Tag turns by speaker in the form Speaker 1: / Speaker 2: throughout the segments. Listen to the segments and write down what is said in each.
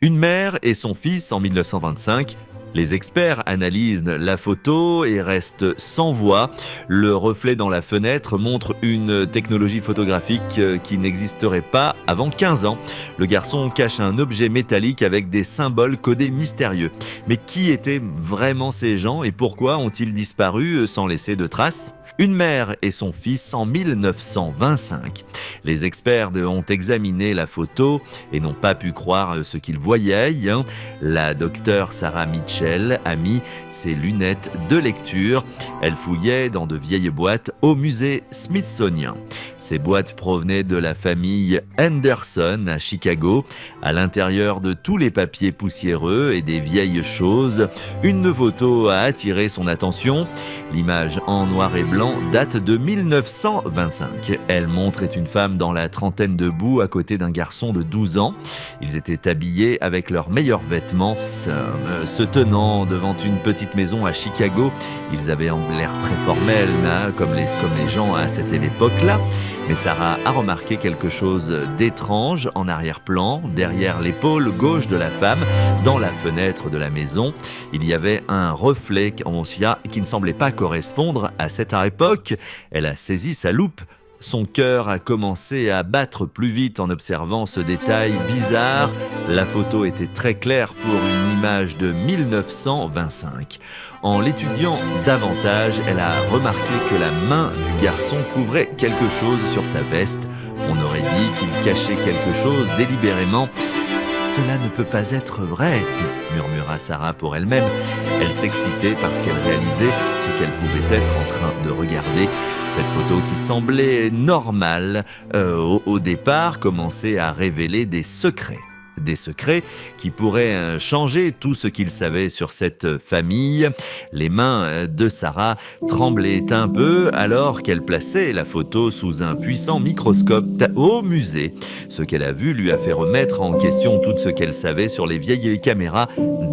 Speaker 1: Une mère et son fils en 1925. Les experts analysent la photo et restent sans voix. Le reflet dans la fenêtre montre une technologie photographique qui n'existerait pas avant 15 ans. Le garçon cache un objet métallique avec des symboles codés mystérieux. Mais qui étaient vraiment ces gens et pourquoi ont-ils disparu sans laisser de traces ? Une mère et son fils en 1925. Les experts ont examiné la photo et n'ont pas pu croire ce qu'ils voyaient. La docteure Sarah Mitchell a mis ses lunettes de lecture. Elle fouillait dans de vieilles boîtes au musée Smithsonian. Ces boîtes provenaient de la famille Henderson à Chicago. À l'intérieur de tous les papiers poussiéreux et des vieilles choses, une photo a attiré son attention. L'image en noir et blanc date de 1925. Elle montre une femme dans la trentaine debout à côté d'un garçon de 12 ans. Ils étaient habillés avec leurs meilleurs vêtements, se tenant devant une petite maison à Chicago. Ils avaient l'air très formels, comme les gens à cette époque-là. Mais Sarah a remarqué quelque chose d'étrange en arrière-plan, derrière l'épaule gauche de la femme, dans la fenêtre de la maison. Il y avait un reflet qui ne semblait pas correspondre à cette époque. Elle a saisi sa loupe. Son cœur a commencé à battre plus vite en observant ce détail bizarre. La photo était très claire pour une image de 1925. En l'étudiant davantage, elle a remarqué que la main du garçon couvrait quelque chose sur sa veste. On aurait dit qu'il cachait quelque chose délibérément. « Cela ne peut pas être vrai », murmura Sarah pour elle-même. Elle s'excitait parce qu'elle réalisait ce qu'elle pouvait être en train de regarder. Cette photo qui semblait normale au départ commençait à révéler des secrets. Des secrets qui pourraient changer tout ce qu'il savait sur cette famille. Les mains de Sarah tremblaient un peu alors qu'elle plaçait la photo sous un puissant microscope au musée. Ce qu'elle a vu lui a fait remettre en question tout ce qu'elle savait sur les vieilles caméras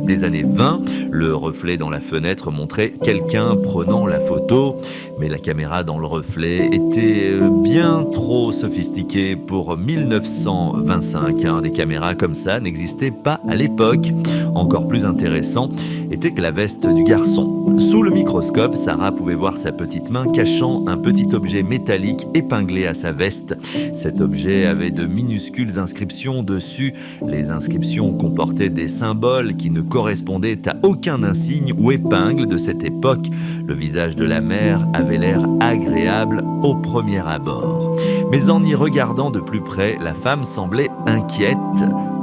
Speaker 1: des années 20. Le reflet dans la fenêtre montrait quelqu'un prenant la photo, mais la caméra dans le reflet était bien trop sophistiquée pour 1925. Des caméras comme ça n'existait pas à l'époque. Encore plus intéressant était que la veste du garçon. Sous le microscope, Sarah pouvait voir sa petite main cachant un petit objet métallique épinglé à sa veste. Cet objet avait de minuscules inscriptions dessus. Les inscriptions comportaient des symboles qui ne correspondaient à aucun insigne ou épingle de cette époque. Le visage de la mère avait l'air agréable au premier abord. Mais en y regardant de plus près, la femme semblait inquiète.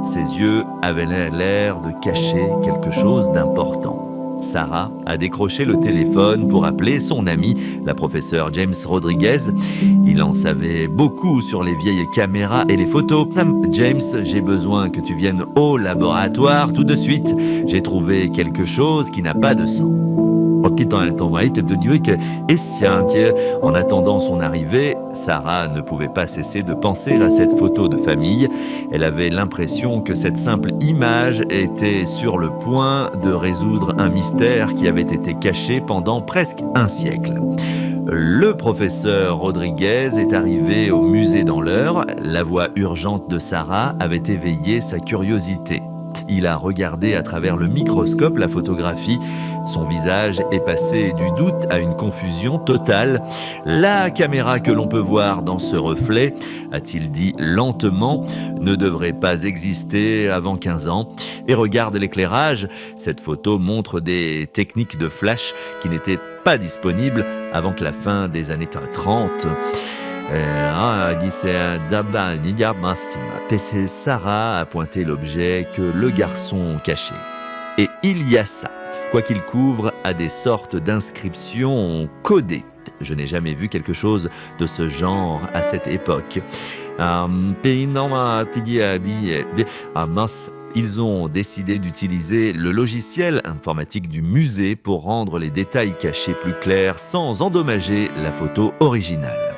Speaker 1: Ses yeux avaient l'air de cacher quelque chose d'important. Sarah a décroché le téléphone pour appeler son ami, la professeure James Rodriguez. Il en savait beaucoup sur les vieilles caméras et les photos. « James, j'ai besoin que tu viennes au laboratoire tout de suite. J'ai trouvé quelque chose qui n'a pas de sang. » En attendant son arrivée, Sarah ne pouvait pas cesser de penser à cette photo de famille. Elle avait l'impression que cette simple image était sur le point de résoudre un mystère qui avait été caché pendant presque un siècle. Le professeur Rodriguez est arrivé au musée dans l'heure. La voix urgente de Sarah avait éveillé sa curiosité. Il a regardé à travers le microscope la photographie. Son visage est passé du doute à une confusion totale. « La caméra que l'on peut voir dans ce reflet, a-t-il dit lentement, ne devrait pas exister avant 15 ans. Et regarde l'éclairage, cette photo montre des techniques de flash qui n'étaient pas disponibles avant que la fin des années 30. » Sarah a pointé l'objet que le garçon cachait. Et il y a ça, quoi qu'il couvre, à des sortes d'inscriptions codées. Je n'ai jamais vu quelque chose de ce genre à cette époque. Ils ont décidé d'utiliser le logiciel informatique du musée pour rendre les détails cachés plus clairs sans endommager la photo originale.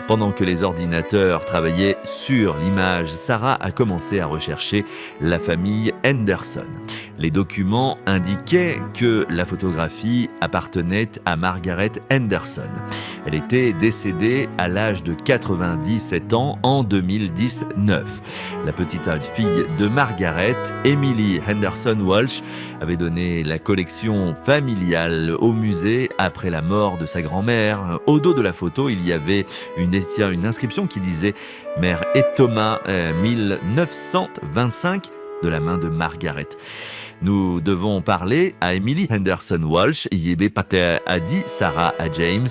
Speaker 1: Pendant que les ordinateurs travaillaient sur l'image, Sarah a commencé à rechercher la famille Henderson. Les documents indiquaient que la photographie appartenait à Margaret Henderson. Elle était décédée à l'âge de 97 ans en 2019. La petite fille de Margaret, Emily Henderson Walsh, avait donné la collection familiale au musée après la mort de sa grand-mère. Au dos de la photo, il y avait une inscription qui disait « Mère et Thomas 1925 » de la main de Margaret. Nous devons parler à Emily Henderson Walsh. A dit Sarah à James.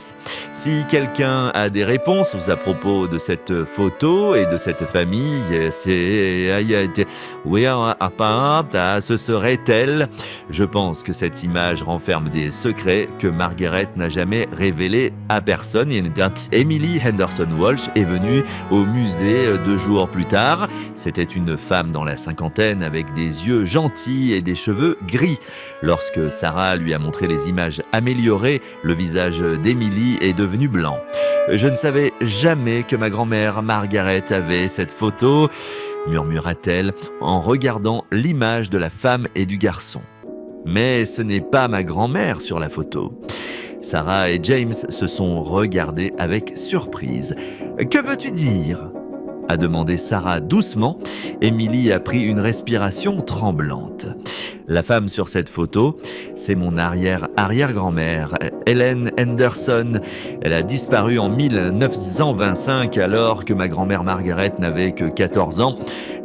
Speaker 1: Si quelqu'un a des réponses à propos de cette photo et de cette famille, ce serait-elle. Je pense que cette image renferme des secrets que Margaret n'a jamais révélés à personne. Emily Henderson Walsh est venue au musée 2 jours plus tard. C'était une femme dans la cinquantaine avec des yeux gentils et des cheveux gris. Lorsque Sarah lui a montré les images améliorées, le visage d'Emily est devenu blanc. Je ne savais jamais que ma grand-mère Margaret avait cette photo, murmura-t-elle en regardant l'image de la femme et du garçon. Mais ce n'est pas ma grand-mère sur la photo. Sarah et James se sont regardés avec surprise. « Que veux-tu dire ?» a demandé Sarah doucement. Emily a pris une respiration tremblante. La femme sur cette photo, c'est mon arrière-grand-mère, Helen Henderson. Elle a disparu en 1925 alors que ma grand-mère Margaret n'avait que 14 ans.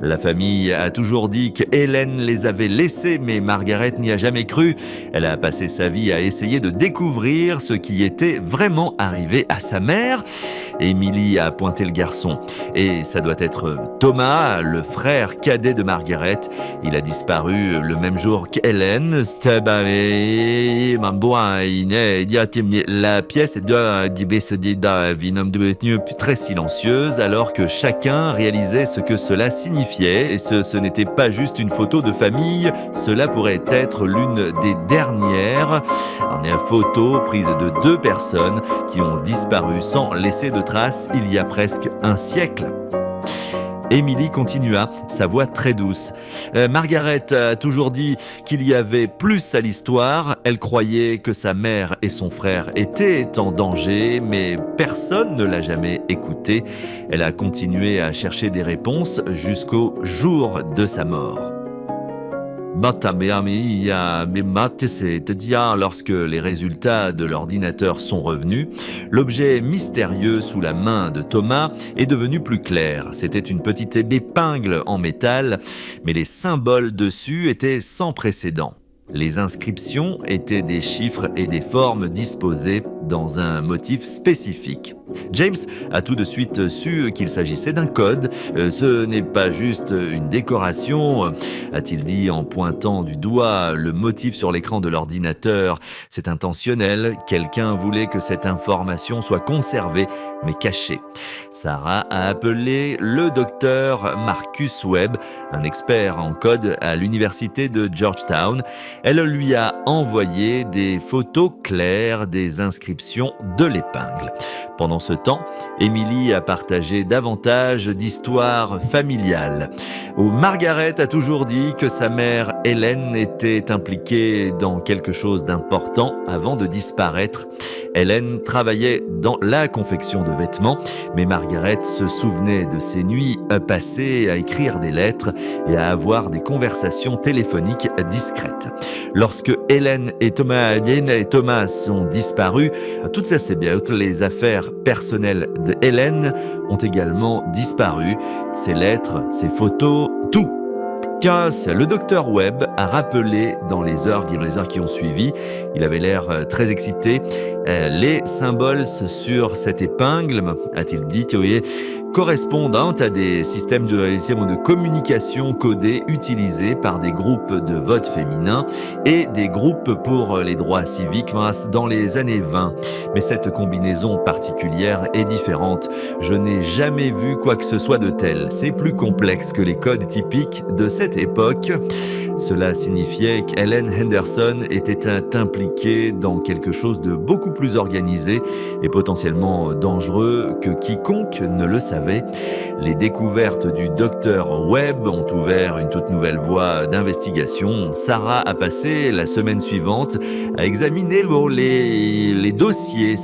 Speaker 1: La famille a toujours dit que Helen les avait laissés, mais Margaret n'y a jamais cru. Elle a passé sa vie à essayer de découvrir ce qui était vraiment arrivé à sa mère. Emily a pointé le garçon. Et ça doit être Thomas, le frère cadet de Margaret. Il a disparu le même jour qu'Helen. La pièce est devenue très silencieuse alors que chacun réalisait ce que cela signifiait. Et ce n'était pas juste une photo de famille, cela pourrait être l'une des dernières. Une photo prise de 2 personnes qui ont disparu sans laisser de traces il y a presque un siècle. Emily continua, sa voix très douce. Margaret a toujours dit qu'il y avait plus à l'histoire. Elle croyait que sa mère et son frère étaient en danger, mais personne ne l'a jamais écoutée. Elle a continué à chercher des réponses jusqu'au jour de sa mort. Lorsque les résultats de l'ordinateur sont revenus, l'objet mystérieux sous la main de Thomas est devenu plus clair. C'était une petite épingle en métal, mais les symboles dessus étaient sans précédent. Les inscriptions étaient des chiffres et des formes disposées dans un motif spécifique. James a tout de suite su qu'il s'agissait d'un code. Ce n'est pas juste une décoration, a-t-il dit en pointant du doigt le motif sur l'écran de l'ordinateur. C'est intentionnel, quelqu'un voulait que cette information soit conservée, mais cachée. Sarah a appelé le docteur Marcus Webb, un expert en code à l'université de Georgetown. Elle lui a envoyé des photos claires des inscriptions de l'épingle. Pendant ce temps, Emily a partagé davantage d'histoires familiales. Margaret a toujours dit que sa mère Helen était impliquée dans quelque chose d'important avant de disparaître. Helen travaillait dans la confection de vêtements, mais Margaret se souvenait de ses nuits passées à écrire des lettres et à avoir des conversations téléphoniques discrètes. Lorsque Helen et Thomas sont disparus, toutes les affaires personnelles de Helen ont également disparu. Ses lettres, ses photos, tout. Le docteur Webb a rappelé dans les heures qui ont suivi, il avait l'air très excité, les symboles sur cette épingle, a-t-il dit, correspondent à des systèmes de communication codés utilisés par des groupes de vote féminins et des groupes pour les droits civiques dans les années 20. Mais cette combinaison particulière est différente. Je n'ai jamais vu quoi que ce soit de tel. C'est plus complexe que les codes typiques de cette époque. Cela signifiait qu'Helen Henderson était impliquée dans quelque chose de beaucoup plus organisé et potentiellement dangereux que quiconque ne le savait. Les découvertes du docteur Webb ont ouvert une toute nouvelle voie d'investigation. Sarah a passé la semaine suivante à examiner les dossiers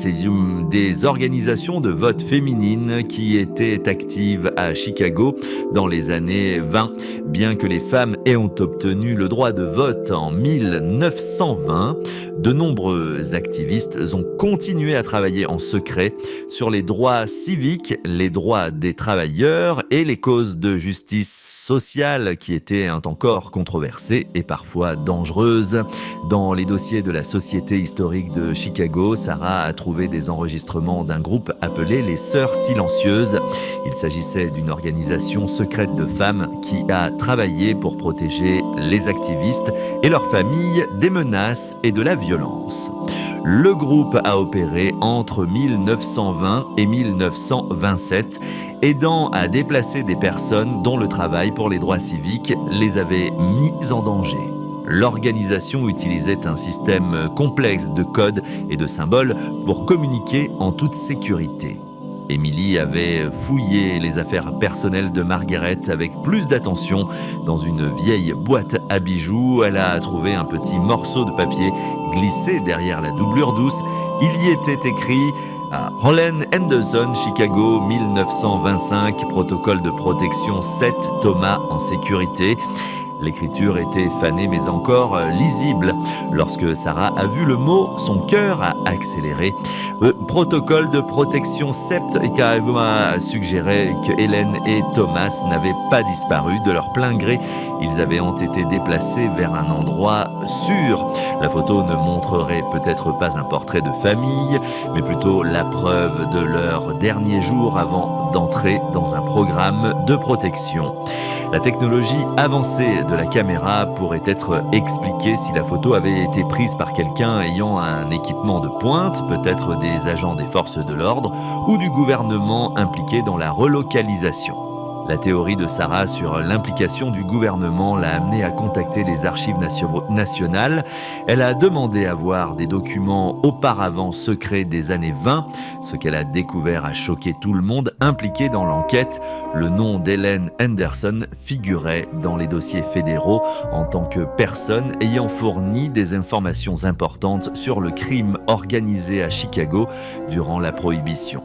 Speaker 1: des organisations de vote féminines qui étaient actives à Chicago dans les années 20. Bien que les femmes aient obtenu le droit de vote en 1920, de nombreux activistes ont continué à travailler en secret sur les droits civiques, les droits des travailleurs et les causes de justice sociale qui étaient encore controversées et parfois dangereuses. Dans les dossiers de la Société historique de Chicago, Sarah a trouvé des enregistrements d'un groupe appelé les Sœurs Silencieuses. Il s'agissait d'une organisation secrète de femmes qui a travaillé pour protéger les activistes et leurs familles des menaces et de la violence. Le groupe a opéré entre 1920 et 1927, aidant à déplacer des personnes dont le travail pour les droits civiques les avait mis en danger. L'organisation utilisait un système complexe de codes et de symboles pour communiquer en toute sécurité. Emily avait fouillé les affaires personnelles de Margaret avec plus d'attention. Dans une vieille boîte à bijoux, elle a trouvé un petit morceau de papier glissé derrière la doublure douce. Il y était écrit « Helen Henderson, Chicago, 1925, protocole de protection 7, Thomas en sécurité ». L'écriture était fanée mais encore lisible. Lorsque Sarah a vu le mot, son cœur a accéléré. Protocole de protection sept a suggéré que Helen et Thomas n'avaient pas disparu de leur plein gré. Ils avaient été déplacés vers un endroit sûr. La photo ne montrerait peut-être pas un portrait de famille, mais plutôt la preuve de leurs derniers jours avant d'entrer dans un programme de protection. La technologie avancée de la caméra pourrait être expliquée si la photo avait été prise par quelqu'un ayant un équipement de pointe, peut-être des agents des forces de l'ordre ou du gouvernement impliqué dans la relocalisation. La théorie de Sarah sur l'implication du gouvernement l'a amenée à contacter les archives nationales. Elle a demandé à voir des documents auparavant secrets des années 20. Ce qu'elle a découvert a choqué tout le monde impliqué dans l'enquête. Le nom d'Helen Henderson figurait dans les dossiers fédéraux en tant que personne ayant fourni des informations importantes sur le crime organisé à Chicago durant la Prohibition.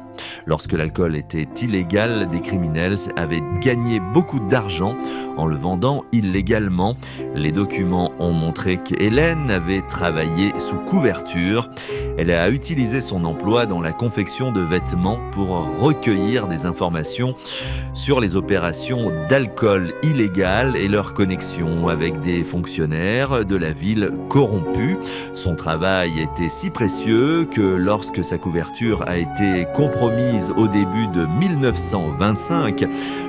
Speaker 1: Lorsque l'alcool était illégal, des criminels avaient gagné beaucoup d'argent en le vendant illégalement. Les documents ont montré qu'Hélène avait travaillé sous couverture. Elle a utilisé son emploi dans la confection de vêtements pour recueillir des informations sur les opérations d'alcool illégal et leur connexion avec des fonctionnaires de la ville corrompus. Son travail était si précieux que lorsque sa couverture a été compromise au début de 1925,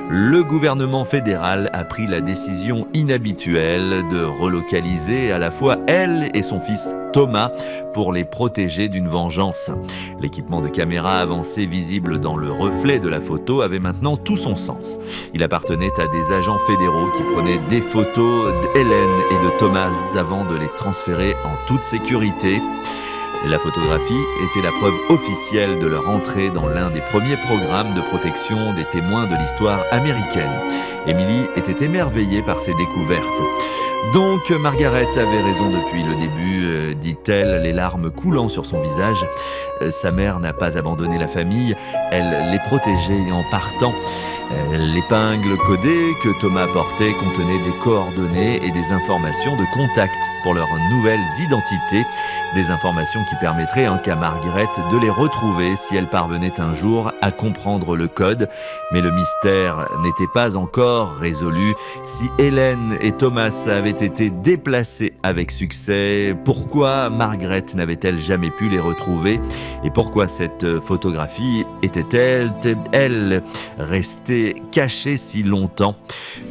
Speaker 1: le gouvernement fédéral a pris la décision inhabituelle de relocaliser à la fois elle et son fils Thomas pour les protéger d'une vengeance. L'équipement de caméra avancé visible dans le reflet de la photo avait maintenant tout son sens. Il appartenait à des agents fédéraux qui prenaient des photos d'Hélène et de Thomas avant de les transférer en toute sécurité. La photographie était la preuve officielle de leur entrée dans l'un des premiers programmes de protection des témoins de l'histoire américaine. Emily était émerveillée par ces découvertes. Donc Margaret avait raison depuis le début, dit-elle, les larmes coulant sur son visage. Sa mère n'a pas abandonné la famille, elle les protégeait en partant. L'épingle codée que Thomas portait contenait des coordonnées et des informations de contact pour leurs nouvelles identités, des informations qui permettraient qu'à Margaret de les retrouver si elle parvenait un jour à comprendre le code. Mais le mystère n'était pas encore résolu. Si Hélène et Thomas avaient été déplacés avec succès, pourquoi Margaret n'avait-elle jamais pu les retrouver? Et pourquoi cette photographie était-elle, elle, restée cachée si longtemps?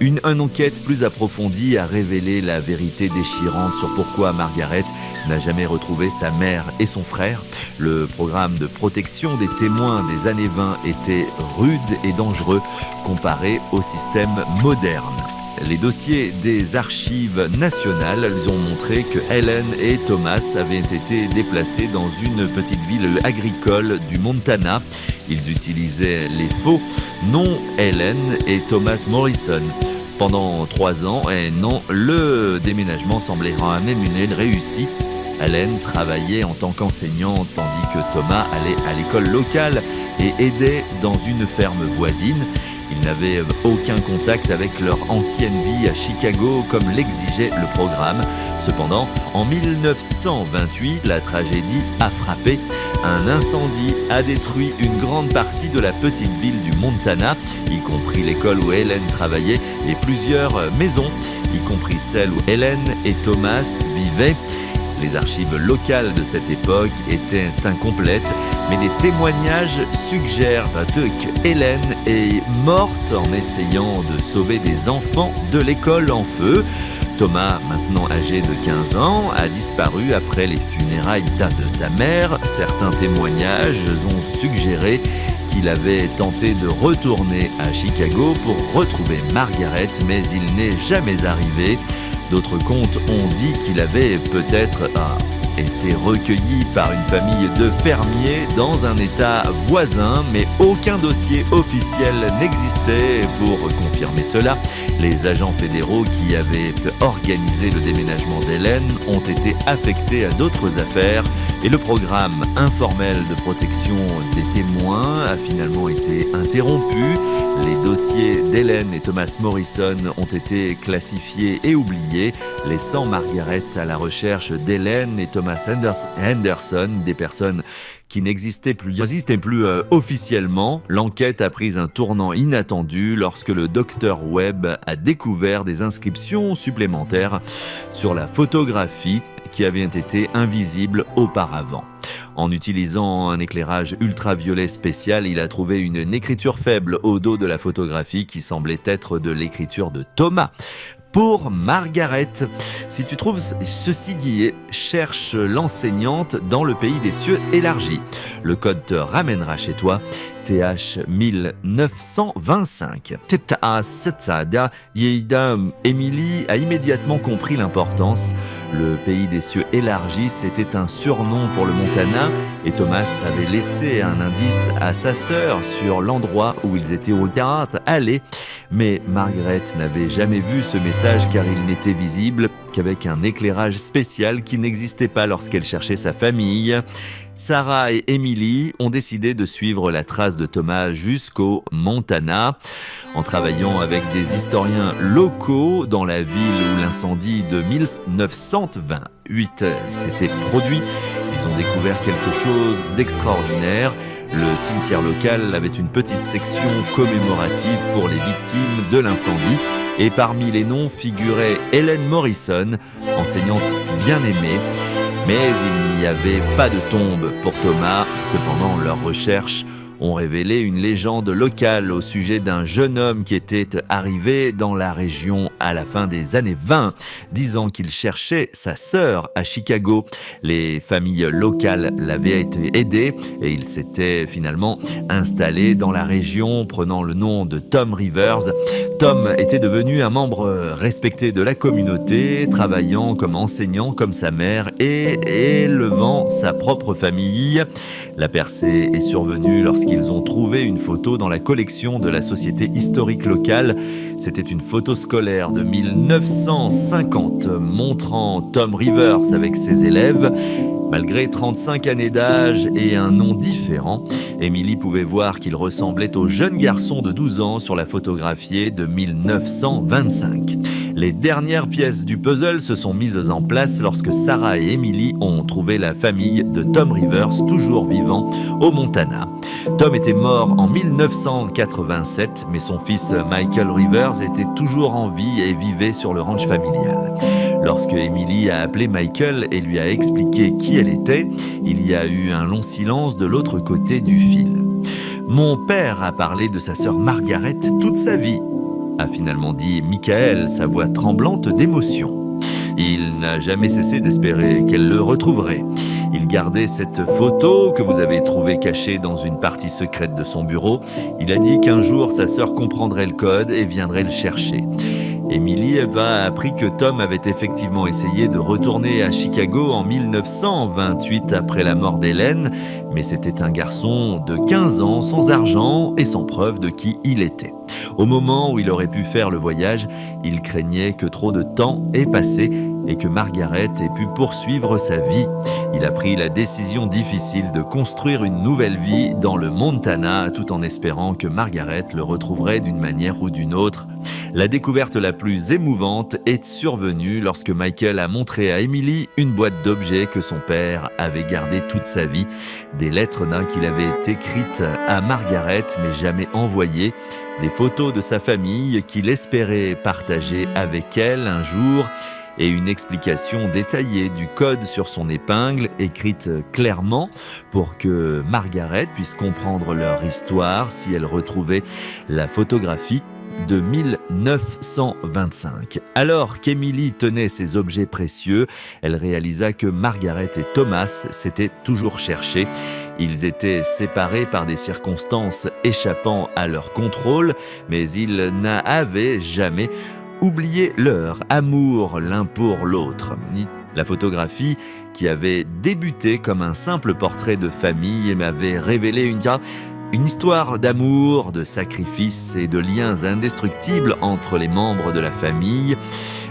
Speaker 1: Une enquête plus approfondie a révélé la vérité déchirante sur pourquoi Margaret n'a jamais retrouvé sa mère et son frère. Le programme de protection des témoins des années 20 était rude et dangereux comparé au système moderne. Les dossiers des archives nationales ils ont montré que Helen et Thomas avaient été déplacés dans une petite ville agricole du Montana. Ils utilisaient les faux noms Helen et Thomas Morrison. Pendant 3 ans, et non, le déménagement semblait quand même une réussite. Helen travaillait en tant qu'enseignante tandis que Thomas allait à l'école locale et aidait dans une ferme voisine. Ils n'avaient aucun contact avec leur ancienne vie à Chicago comme l'exigeait le programme. Cependant, en 1928, la tragédie a frappé. Un incendie a détruit une grande partie de la petite ville du Montana, y compris l'école où Helen travaillait et plusieurs maisons, y compris celle où Helen et Thomas vivaient. Les archives locales de cette époque étaient incomplètes, mais des témoignages suggèrent que Helen est morte en essayant de sauver des enfants de l'école en feu. Thomas, maintenant âgé de 15 ans, a disparu après les funérailles de sa mère. Certains témoignages ont suggéré qu'il avait tenté de retourner à Chicago pour retrouver Margaret, mais il n'est jamais arrivé. D'autres contes ont dit qu'il avait peut-être été recueilli par une famille de fermiers dans un état voisin, mais aucun dossier officiel n'existait pour confirmer cela. Les agents fédéraux qui avaient organisé le déménagement d'Helen ont été affectés à d'autres affaires et le programme informel de protection des témoins a finalement été interrompu. Les dossiers d'Helen et Thomas Morrison ont été classifiés et oubliés, laissant Margaret à la recherche d'Helen et Thomas Henderson, des personnes qui n'existaient plus officiellement. L'enquête a pris un tournant inattendu lorsque le docteur Webb a découvert des inscriptions supplémentaires sur la photographie qui avaient été invisibles auparavant. En utilisant un éclairage ultraviolet spécial, il a trouvé une écriture faible au dos de la photographie qui semblait être de l'écriture de Thomas. Pour Margaret, si tu trouves ceci dit, cherche l'enseignante dans le pays des cieux élargis. Le code te ramènera chez toi. TH 1925. Emily a immédiatement compris l'importance. Le pays des cieux élargis, c'était un surnom pour le Montana et Thomas avait laissé un indice à sa sœur sur l'endroit où ils étaient allés. Mais Margaret n'avait jamais vu ce message car il n'était visible qu'avec un éclairage spécial qui n'existait pas lorsqu'elle cherchait sa famille. Sarah et Emily ont décidé de suivre la trace de Thomas jusqu'au Montana. En travaillant avec des historiens locaux dans la ville où l'incendie de 1928 s'était produit, ils ont découvert quelque chose d'extraordinaire. Le cimetière local avait une petite section commémorative pour les victimes de l'incendie et parmi les noms figurait Helen Morrison, enseignante bien aimée. Mais il n'y avait pas de tombe pour Thomas. Cependant, leurs recherches ont révélé une légende locale au sujet d'un jeune homme qui était arrivé dans la région à la fin des années 20, disant qu'il cherchait sa sœur à Chicago. Les familles locales l'avaient aidé et il s'était finalement installé dans la région, prenant le nom de Tom Rivers. Tom était devenu un membre respecté de la communauté, travaillant comme enseignant comme sa mère et élevant sa propre famille. La percée est survenue lorsqu'ils ont trouvé une photo dans la collection de la Société historique locale. C'était une photo scolaire de 1950 montrant Tom Rivers avec ses élèves. Malgré 35 années d'âge et un nom différent, Emily pouvait voir qu'il ressemblait au jeune garçon de 12 ans sur la photographie de 1925. Les dernières pièces du puzzle se sont mises en place lorsque Sarah et Emily ont trouvé la famille de Tom Rivers, toujours vivant, au Montana. Tom était mort en 1987, mais son fils Michael Rivers était toujours en vie et vivait sur le ranch familial. Lorsque Emily a appelé Michael et lui a expliqué qui elle était, il y a eu un long silence de l'autre côté du fil. « Mon père a parlé de sa sœur Margaret toute sa vie », a finalement dit Michael, sa voix tremblante d'émotion. Il n'a jamais cessé d'espérer qu'elle le retrouverait. Il gardait cette photo que vous avez trouvée cachée dans une partie secrète de son bureau. Il a dit qu'un jour sa sœur comprendrait le code et viendrait le chercher. Emily va appris que Tom avait effectivement essayé de retourner à Chicago en 1928 après la mort d'Hélène, mais c'était un garçon de 15 ans, sans argent et sans preuve de qui il était. Au moment où il aurait pu faire le voyage, il craignait que trop de temps ait passé et que Margaret ait pu poursuivre sa vie. Il a pris la décision difficile de construire une nouvelle vie dans le Montana, tout en espérant que Margaret le retrouverait d'une manière ou d'une autre. La découverte la plus émouvante est survenue lorsque Michael a montré à Emily une boîte d'objets que son père avait gardée toute sa vie, des lettres qu'il avait écrites à Margaret mais jamais envoyées, des photos de sa famille qu'il espérait partager avec elle un jour, et une explication détaillée du code sur son épingle, écrite clairement pour que Margaret puisse comprendre leur histoire si elle retrouvait la photographie de 1925. Alors qu'Emily tenait ces objets précieux, elle réalisa que Margaret et Thomas s'étaient toujours cherchés. Ils étaient séparés par des circonstances échappant à leur contrôle, mais ils n'avaient jamais oublié leur amour l'un pour l'autre. La photographie, qui avait débuté comme un simple portrait de famille, m'avait révélé une histoire d'amour, de sacrifice et de liens indestructibles entre les membres de la famille.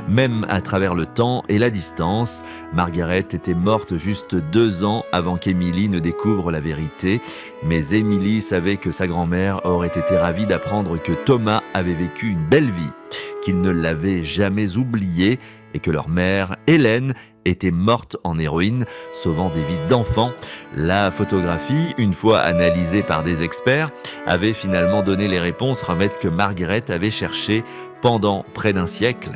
Speaker 1: Même à travers le temps et la distance, Margaret était morte juste 2 ans avant qu'Emily ne découvre la vérité. Mais Emily savait que sa grand-mère aurait été ravie d'apprendre que Thomas avait vécu une belle vie, qu'il ne l'avait jamais oublié et que leur mère, Hélène, était morte en héroïne, sauvant des vies d'enfants. La photographie, une fois analysée par des experts, avait finalement donné les réponses que Margaret avait cherchées pendant près d'un siècle.